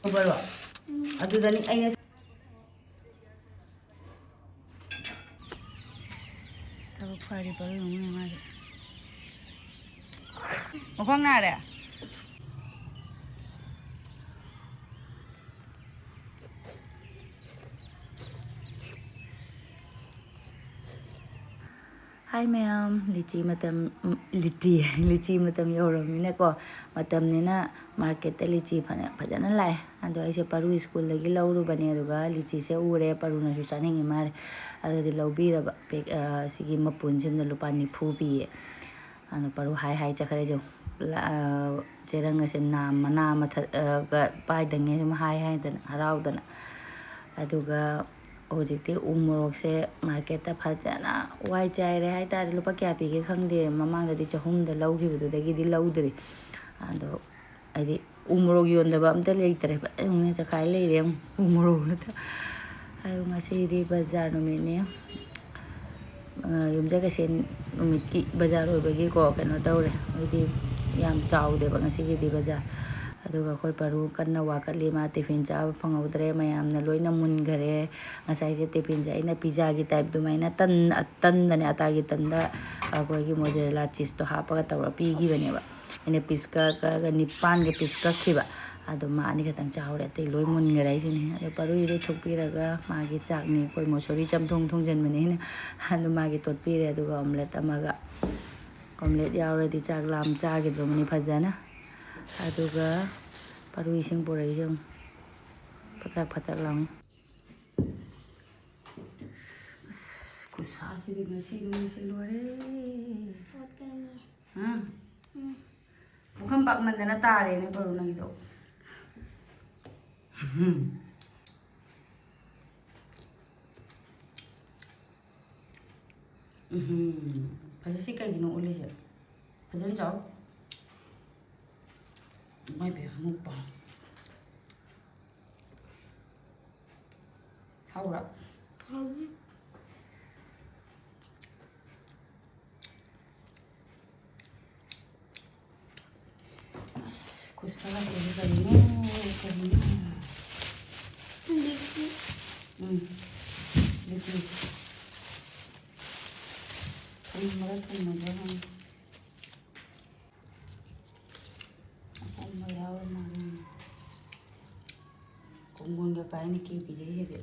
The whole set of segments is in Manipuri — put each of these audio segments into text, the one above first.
Overall. Other than I party balloon. Hi ma'am, Litchi matam Litchi matam yoramina ko matam nina market Litchi padana lai ando aise Paru school lagi lauru bane aduga Litchi se ure Paru na su chaningi mar ado de laubira pek sigi mapun simna lupa nifu bi ando Paru hai chakare jo cheranga se mana ga pai dange sum hai dan harau dan aduga Ojiti umurok se market ta phajana wai chai re hai ta lupa kya pi ke khangde mamang da di chahum da lau gi bu da gi di lau dri ando adi umurok yon da ba amta le tare ba ne cha khai le re umurok ta ayo ngasi di bazar no me ne yum ja ka sen umit ki bazar oi ba gi ko kano taure adi yam chau de ba ngasi gi di bazar aduga koi Paru kanna wakali ma tiffin cha phangudre mayam na loina mun gare ngasai je tiffin ja ina pizza gi type du maina tan dane ata gi tan da koi gi mozzarella cheese to hapa ga tawra pi gi bane ba ina piska ka nipan ge piska khiba adu ma ani khatang chaure te loi mun gare sini adu Paru ire thokpi raga ma gi chak ni koi mosori chamthong thong jan mane ne adu ma gi tot pi re aduga omelette amaga omelette yaure di chak lam cha gi do mani phajana aduga Paru ising pura ising patak lang khusa si di ngasi lore bukan pak mandana tare ni Paru na gitu pasti sih kayak gini oleh sih pasti jauh mai be mukba haura khusa ini kali Litchi Goood ga kain ki pijai je de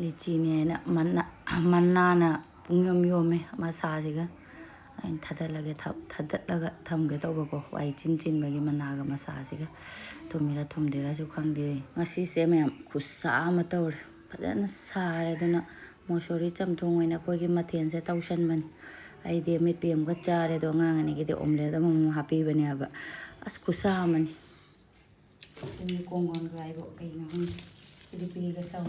Litchi ne na manna na pungyom yome masa siga ain thadalaga thamge to ko wai chin bagi manna ga masa siga thumira thumdira su khangde ngasi se mayam khusa ma tawre padana sare dana mosori chamthong oina koi gi mathen se tausan mani ai de mit pm ga chare do ngang ani gi de omelette da mu happy bani aba as khusa mani semi kongon ga ai bo kai na ri pi ga saw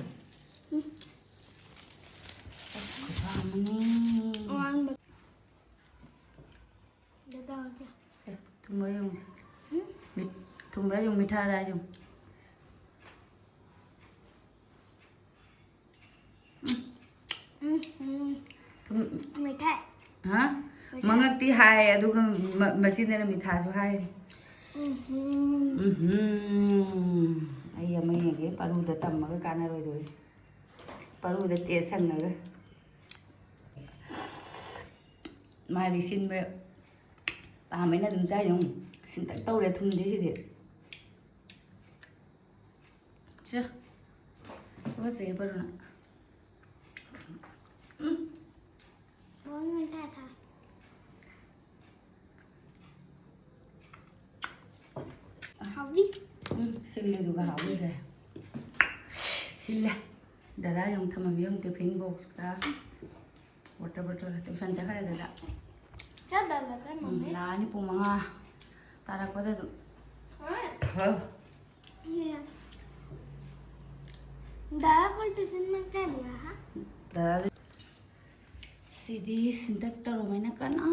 khusa mani thumba yung thumra yung mithara yung hả ngak ti hai aduga machin na mitha su hai ai ya mai ge Paru da tamma ga kana roi doi Paru da te sang na ga mai di sin me pa mai na dum cha yung sin tak tau le thum de si de cha wa se Paru na Sille duga hawi ga sille dada yung thamam yung tiffin box da water bottle tuition cha khare dada ya dada ka mami la ni pu manga tarak pada du ya dada ko tiffin mein kya diya ha dada sidi sintak taro maina kana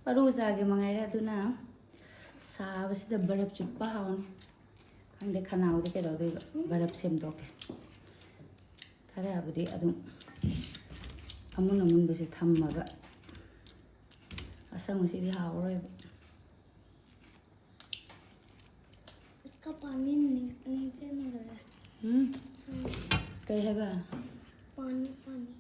Paru jage mangai ra duna sabasida barap chuppa hawn ꯈꯪꯗꯦ ꯈꯅꯥꯎꯗꯤ ꯀꯩꯗꯧꯗꯣꯏꯕ ꯕꯔꯞ ꯁꯦꯝꯗꯣꯛꯀꯦ ꯈꯔꯕꯨꯗꯤ ꯑꯗꯨꯝ ꯑꯃꯨꯟꯕꯁꯦ ꯊꯝꯃꯒ ꯑꯁꯪꯕꯁꯤꯗꯤ ꯍꯥꯎꯔꯣꯏꯕ इसका पानी नीचे निकल रहा कई है बा पानी पानी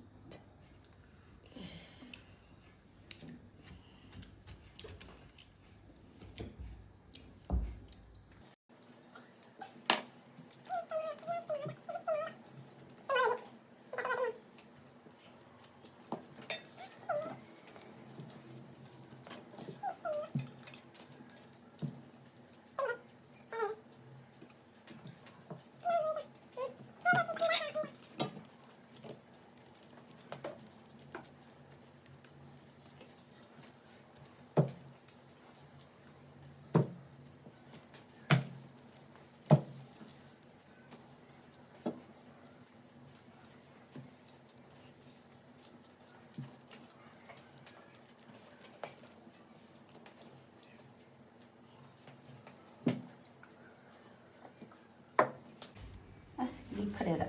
ꯑꯁ ꯂꯤꯛꯈ꯭ꯔꯦꯗ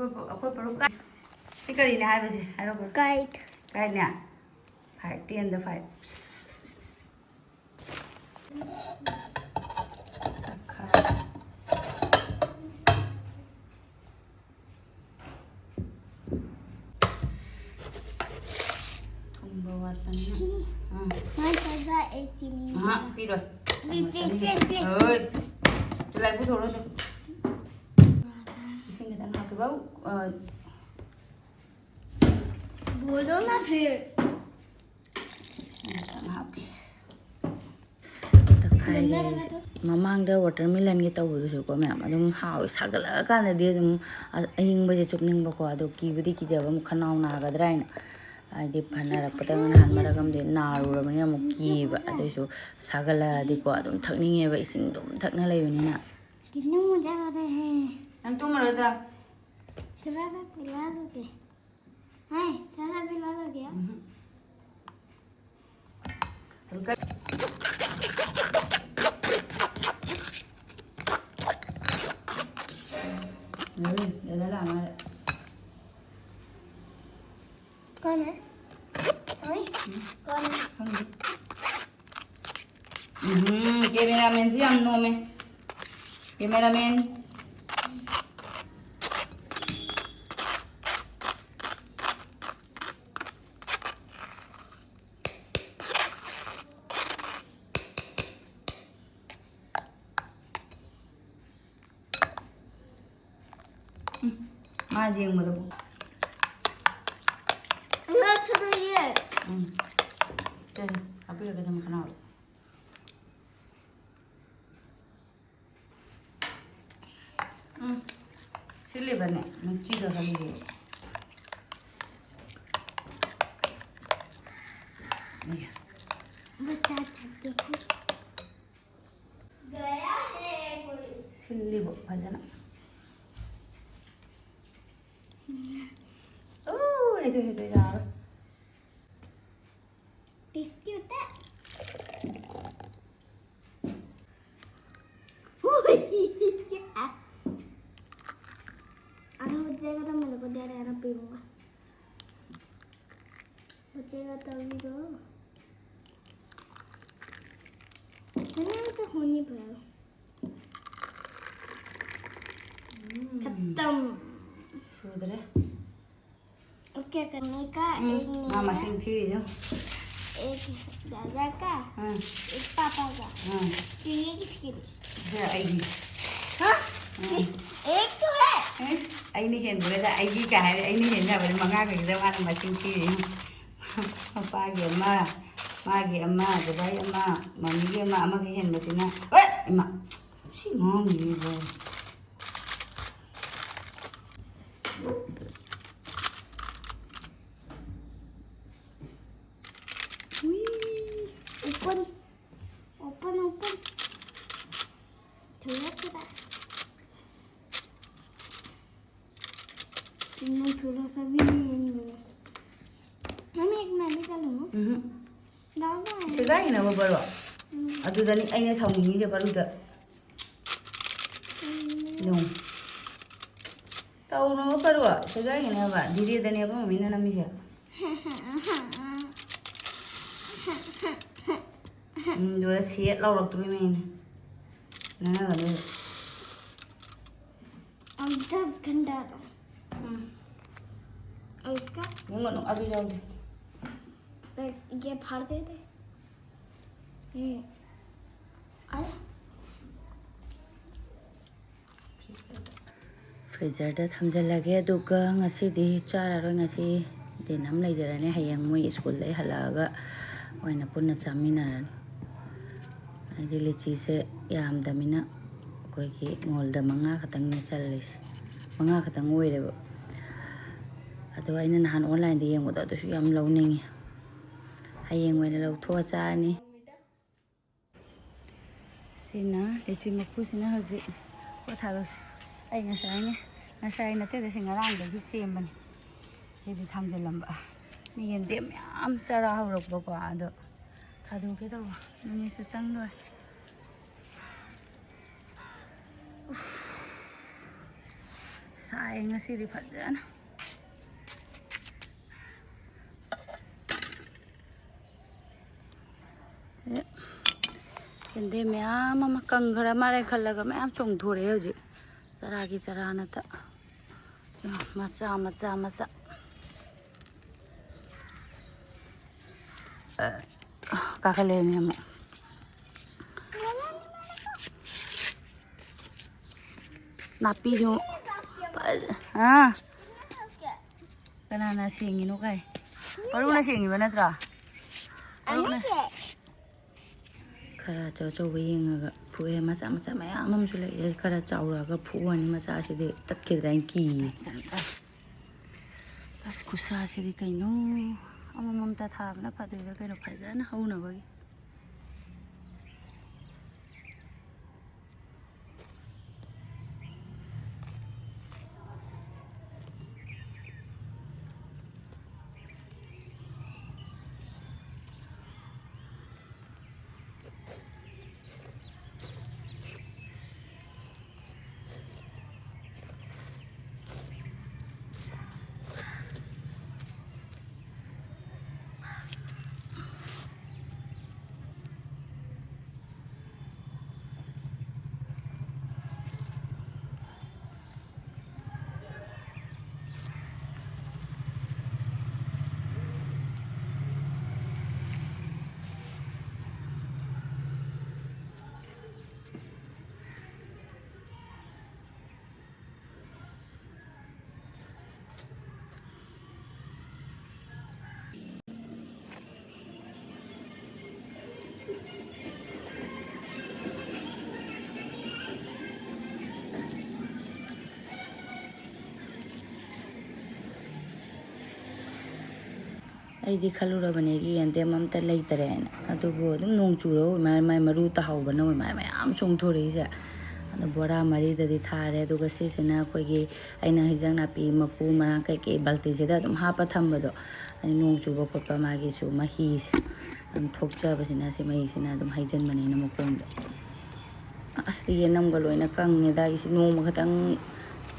ꯑꯩꯈꯣꯏ ꯄꯔꯨꯛ ꯁꯤ ꯀꯔꯤꯅꯦ ꯍꯥꯏꯕꯁꯦ ꯍꯥꯏꯔꯛꯄ काइट ꯀꯥꯏꯅꯦ 5 10ꯗ 5 ꯊꯨꯝꯕ ꯋꯥꯠꯄꯅꯤꯅ मैं सजा एक चीनी ꯄꯤꯔꯣꯏ लीची ꯍꯣꯏ ꯆꯨꯂꯥꯏ ꯄꯨꯊꯣꯛꯔꯁꯨ इसिंग खितंग हाके बाबू बोलो ना फिर ममांग वाटरमेलन की तौबदुसुको मैम अदुम हाव सागलकानदि अदुम अहिंगबजे चुकनिंगबको अदो कीबदि कीजबम खनाव नागदराइन आदि फनरकपदा नहान मरगमदि नारुरबनिना मु कीबा अदुसु सागलदिको अदुम थकनिंगेबा इसिंग दुम थकना लेबनिना कितने मजा आ रहे हैं नंग तुमरदा थोड़ा सा पिला दो के हाय थोड़ा पिला दो क्या कौन है कौन है कैमरामैन से हम नो में कैमरामैन माँ जी मतलब मैं छोड़ो ये चल अभी लगे जम खाना सिले बने मिर्ची का खाली है बच्चा छक्के गया है कोई सिल्ली वो भजना ओ ये तो यार टेस्टी होता है आधा हो जाएगा तो मेरे को दे रहा पीऊंगा बचेगा तभी तो मैंने तो होनी पड़ेगा खत्म सुधरे क्या करने का एक मामा सिंह थी जो एक दादा का एक पापा का तो ये किसके लिए आएगी हाँ एक तो है anh đi hiện với là anh đi cả anh đi hiện là với mà ngang cái đâu ăn mà xin chi ba cái mà cái đấy mà mình cái mà cái hiện mà xin na ơi mà xin ngon gì vậy open थोड़ा थोड़ा सा भी नहीं मिला मम्मी एक मैं भी कर लूँ दादा सिगाई ना वो बड़ो अदुदनी अइने साउनिंगी जे बरुदा Lung. Tau no parwa. Saga ini apa? Diri dan apa? Mina nami siya. Dua siat lau waktu ini. Nah, ada. Am 10 घंटा और इसका Nengok no aduh jauh. ये फाड़ दे दे ये आया Freezer dah thamjalage aduga ngasi di chararo ngasi dinam leijarane hayang moi school lai halaga oina punna chaminarani adi lichi se yamdamina koi ki ngolda manga khatang ne challis manga khatang oireba ado aina nahan online de yengoda adusu yam lawningi hayang oina lawtho chani sina lichi mapu sina haji pothalos ai ngasai na te de singarang de sembani sidi thamjalamba ni yende myam chara hawrokba ko ado thadu ke do ni su chang loi sai ngasi di phajana yende myam ma kanghara mare khallaga myam chong thore hoji saragi charana ta macha kakalenya mo napi jo kanana singi no kai paru na singi ba natra khara chaw chaw yenga phuye macha mayam am su le khara chawra ga phuani macha si de tatkidran ki bas khusa si de kaino amamam ta thabna phadira kaino phajana hauna bagi aidi khalurabane gi yende mamta leitarena adubo dum nong churo mai maru ta hawbana mai am chongthore ise adu bora mari dadi thare aduga sisina khoi gi aina hijang na pi mapu marang kai ke balti je da dum hapa thambado ani nong chuba khotpa magi chu mahi se am thokcha basina se mai sina dum haijan mane na mokong asli yenam galoina kangne da isi nong makatang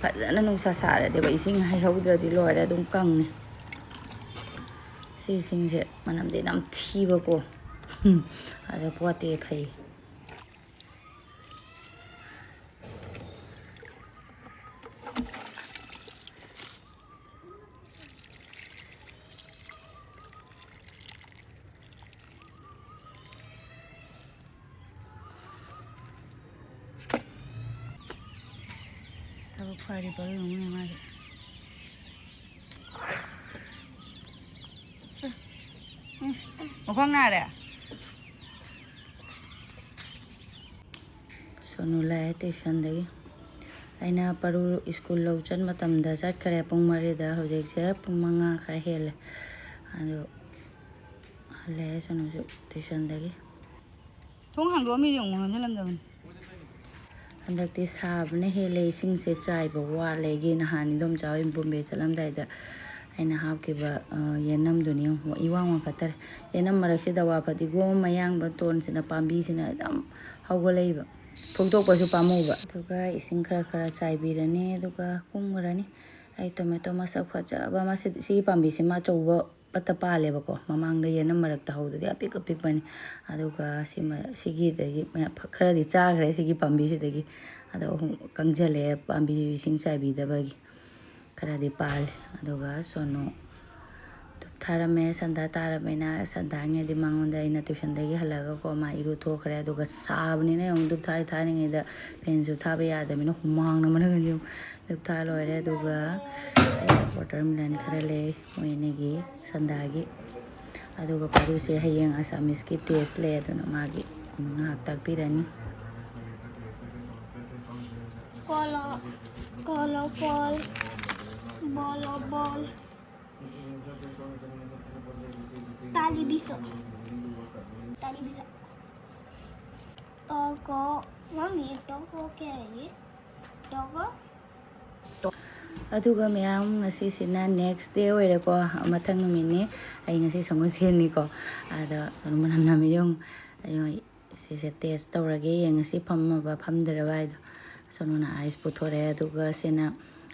fajana nong sa sare de ba ising hai hawdra di lore dum kangne singse manam de nam thiba ko ada poate phai tabo phari paru ngi ma Mukong na ada. Sonula station dagi. Aina paru school lau chan matam da sat kare pung mari da hojek se pung manga kare hele. Ado le sonu station dagi. Pung hang do mi yung ngon jalan jalan. Andak ti sab ne hele sing se chai ba wa le gi na han dom chaw im bombe chalam dai da aina hab ke ba yenam dunia iwang katar yenam marak se dawa phati go mayang ba ton sina pambi sina dam hawgolei ba ꯐꯨꯛꯇꯣꯛꯄꯁꯨ ꯄꯥꯝꯃꯨꯕ ꯑꯗꯨꯒ ꯏꯁꯤꯡ ꯈꯔ ꯈꯔ ꯆꯥꯏꯕꯤꯔꯅꯤ ꯑꯗꯨꯒ ꯀꯨꯝꯈ꯭ꯔꯅꯤ ꯑꯩ ꯇꯣꯃꯦꯇꯣ ꯃꯁꯛ ꯐꯖꯕ ꯁꯤꯒꯤ ꯄꯥꯝꯕꯤꯁꯤ ꯃꯥ ꯑꯆꯧꯕ ꯄꯠꯇ ꯄꯥꯜꯂꯦꯕꯀꯣ ꯃꯃꯥꯡꯗ ꯌꯦꯅꯝ ꯃꯔꯛꯇ ꯍꯧꯗꯨꯗꯤ ꯑꯄꯤꯛ ꯑꯄꯤꯛꯄꯅꯤ ꯑꯗꯨꯒ ꯁꯤꯒꯤꯗꯒꯤ ꯈꯔꯗꯤ ꯆꯥꯈ꯭ꯔꯦ ꯁꯤꯒꯤ ꯄꯥꯝꯕꯤꯁꯤꯗꯒꯤ ꯑꯗꯣ ꯀꯪꯁꯤꯜꯂꯛꯑꯦ ꯄꯥꯝꯕꯤꯁꯤ ꯏꯁꯤꯡ ꯆꯥꯏꯕꯤꯗꯕꯒꯤ ꯈꯔꯗꯤ ꯄꯥꯜꯂꯦ ꯑꯗꯨꯒ ꯁꯣꯅꯣ ꯙꯨꯞ ꯊꯥꯔꯝꯃꯦ ꯁꯟꯗꯥ ꯇꯥꯔꯕꯅꯤꯅ ꯁꯟꯗꯥꯉꯩꯗꯤ ꯃꯉꯣꯟꯗ ꯑꯩꯅ ꯇ꯭ꯌꯨꯁꯟꯗꯒꯤ ꯍꯜꯂꯒꯀꯣ ꯃꯥ ꯏꯔꯨꯊꯣꯛꯈ꯭ꯔꯦ ꯑꯗꯨꯒ ꯁꯥꯕꯅꯤꯅ ꯌꯦꯡꯉꯨ ꯙꯨꯞ ꯊꯥꯔꯤꯉꯩꯗ ꯐꯦꯟꯁꯨ ꯊꯥꯕ ꯌꯥꯗꯕꯅꯤꯅ ꯍꯨꯃꯥꯡꯅ ꯃꯔꯛꯗꯤ ꯙꯨꯞ ꯊꯥ ꯂꯣꯏꯔꯦ ꯑꯗꯨꯒ ꯋꯥꯇꯔꯃꯦꯂꯟ ꯈꯔ ꯂꯩ ꯃꯣꯏ ꯑꯅꯤꯒꯤ ꯁꯟꯗꯥꯒꯤ ꯑꯗꯨꯒ ꯄꯥꯔꯨꯁꯦ ꯍꯌꯦꯡ ꯑꯁꯥꯃꯤꯁꯀꯤ ꯇꯦꯁ ꯂꯩ ꯑꯗꯨꯅ ꯃꯥꯒꯤ ꯉꯥꯏꯍꯥꯛ ꯇꯥꯛꯄꯤꯔꯅꯤ Kolo, kolo ball, bolo ball, tali bisa, tali bisa. Togo, mami togo kaya, togo. ꯑꯗꯨꯒ ꯃꯌꯥꯝ ꯉꯁꯤꯁꯤꯅ ꯅꯦꯛꯁ ꯗꯦ ꯑꯣꯏꯔꯦꯀꯣ ꯃꯊꯪ ꯅꯨꯃꯤꯠꯅꯤ ꯑꯩ ꯉꯁꯤ ꯁꯪꯒꯣꯜꯁꯦꯟꯅꯤꯀꯣ ꯑꯗ ꯃꯅꯝ ꯅꯝꯃꯤ ꯌꯦꯡꯉꯨ ꯁꯤꯁꯦ ꯇꯦꯁ ꯇꯧꯔꯒꯦ ꯌꯦꯡꯉꯁꯤ ꯐꯝꯃꯕ ꯐꯝꯗ꯭ꯔꯕ ꯍꯥꯏꯗꯣ ꯁꯣꯅꯨꯅ ꯑꯥꯏꯁ ꯄꯨꯊꯣꯔꯛꯑꯦ ꯑꯗꯨꯒ ꯁꯤꯅ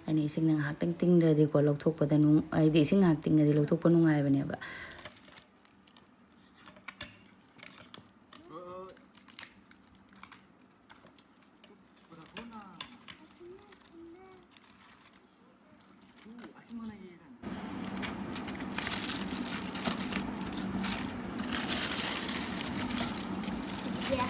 ꯑꯩꯅ ꯏꯁꯤꯡꯅ ꯉꯥꯏꯍꯥꯛꯇꯪ ꯇꯤꯡꯗ꯭ꯔꯗꯤꯀꯣ ꯂꯧꯊꯣꯛꯄꯗ ꯍꯥꯏꯗꯤ ꯏꯁꯤꯡ ꯉꯥꯏꯍꯥꯛ ꯇꯤꯡꯉꯗꯤ ꯂꯧꯊꯣꯛꯄ ꯅꯨꯡꯉꯥꯏꯕꯅꯦꯕ Ya.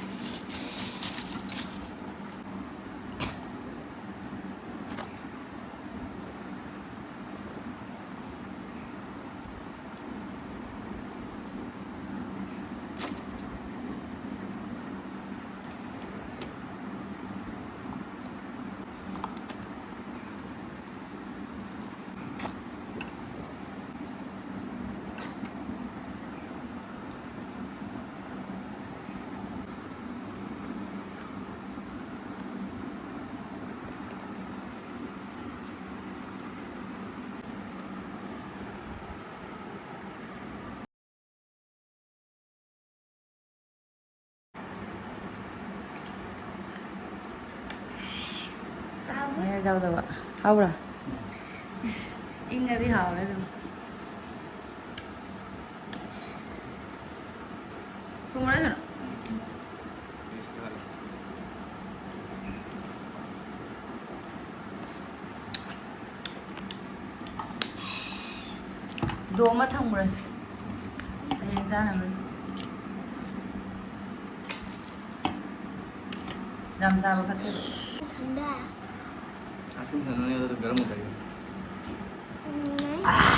ꯃꯌꯥꯏ ꯌꯥꯎꯗꯕ ꯍꯥꯎꯕ꯭ꯔꯥ ꯏꯪꯉꯗꯤ ꯍꯥꯎꯔꯦ ꯑꯗꯨꯝ ꯊꯨꯝꯕ꯭ꯔꯥ ꯗꯣ ꯑꯃ ꯊꯝꯈ꯭ꯔꯦ ꯍꯌꯦꯡ ꯆꯥꯅꯕ ꯌꯥꯝ ꯆꯥꯕ ꯐꯠꯇꯦꯕ Thanda. Asam sana ni ada garam hoता है. नहीं